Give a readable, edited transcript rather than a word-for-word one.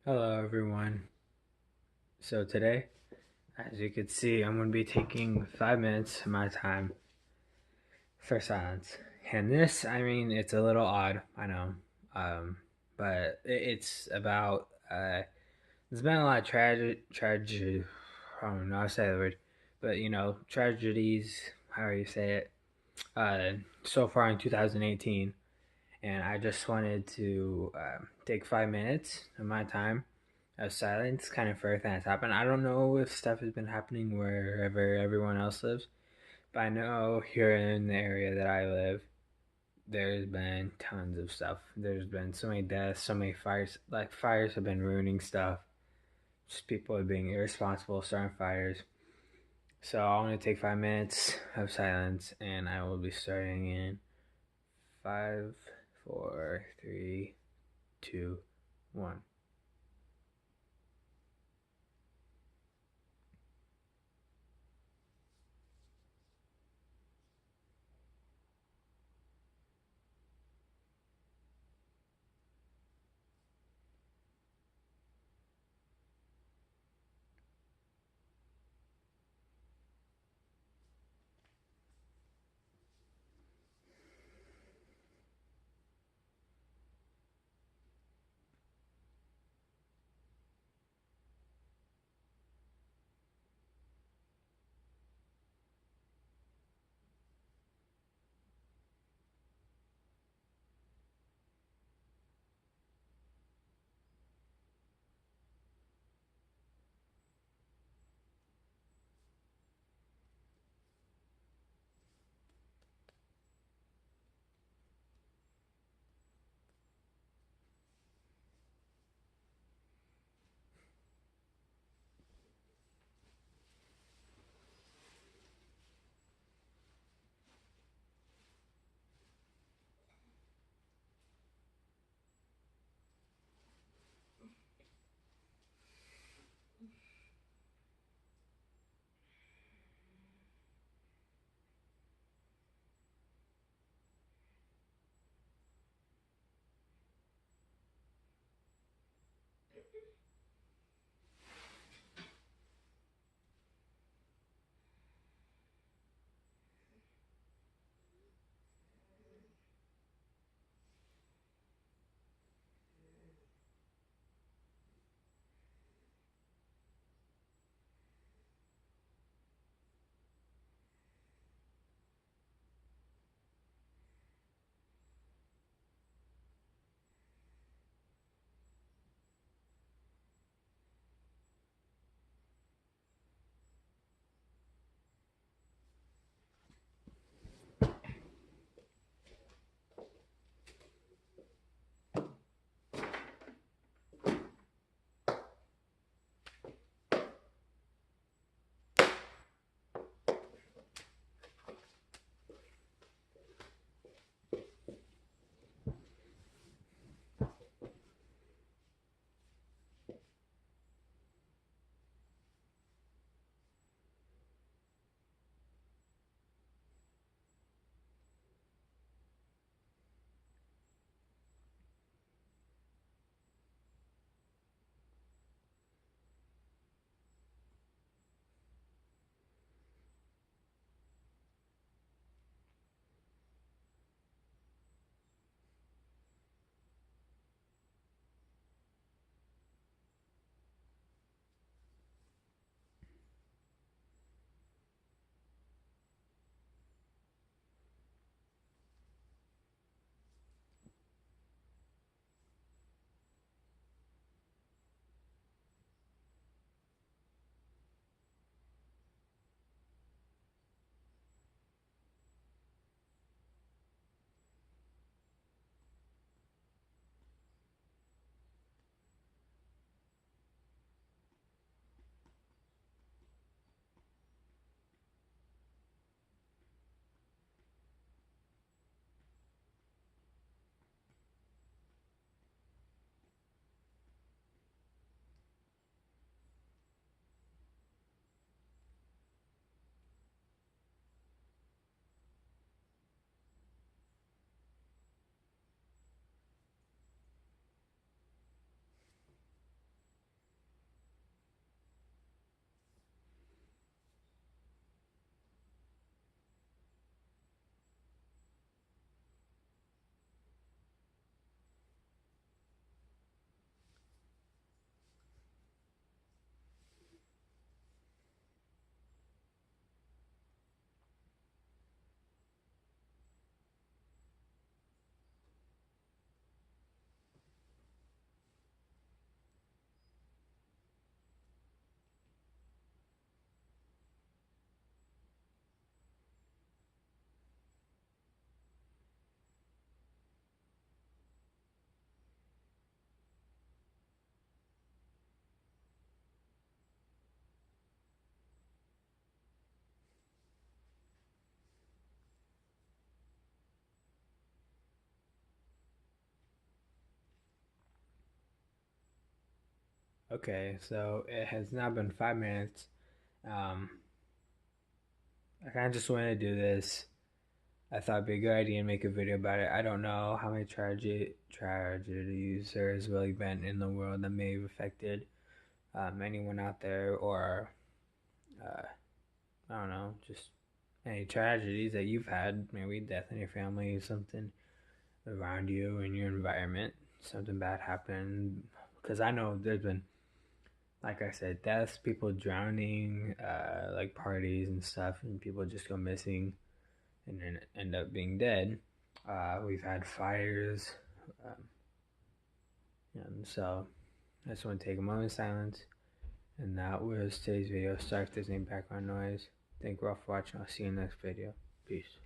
Hello, everyone. So, today, as you can see, I'm going to be taking 5 minutes of my time for silence. And this, it's a little odd, I know, um, but it's about, there's been a lot of tragedy, I don't know how to say the word, but tragedies, however you say it, uh, so far in 2018. And I just wanted to take 5 minutes of my time of silence kind of for everything that's happened. I don't know if stuff has been happening wherever everyone else lives, but I know here in the area that I live, there's been tons of stuff. There's been so many deaths, so many fires. Like, fires have been ruining stuff. Just people are being irresponsible, starting fires. So I want to take 5 minutes of silence, and I will be starting in five, four, three, two, one. Okay, so it has now been 5 minutes. Um, I kind of just wanted to do this. I thought it'd be a good idea to make a video about it. I don't know how many tragedies there has really been in the world that may have affected anyone out there, or uh, I don't know, just any tragedies that you've had, maybe death in your family, something around you in your environment, something bad happened. Because I know there's been, like I said, deaths, people drowning, like parties and stuff, and people just go missing and then end up being dead. We've had fires, um, and so I just want to take a moment of silence. And that was today's video. Sorry if there's any background noise. Thank you all for watching. I'll see you in the next video. Peace.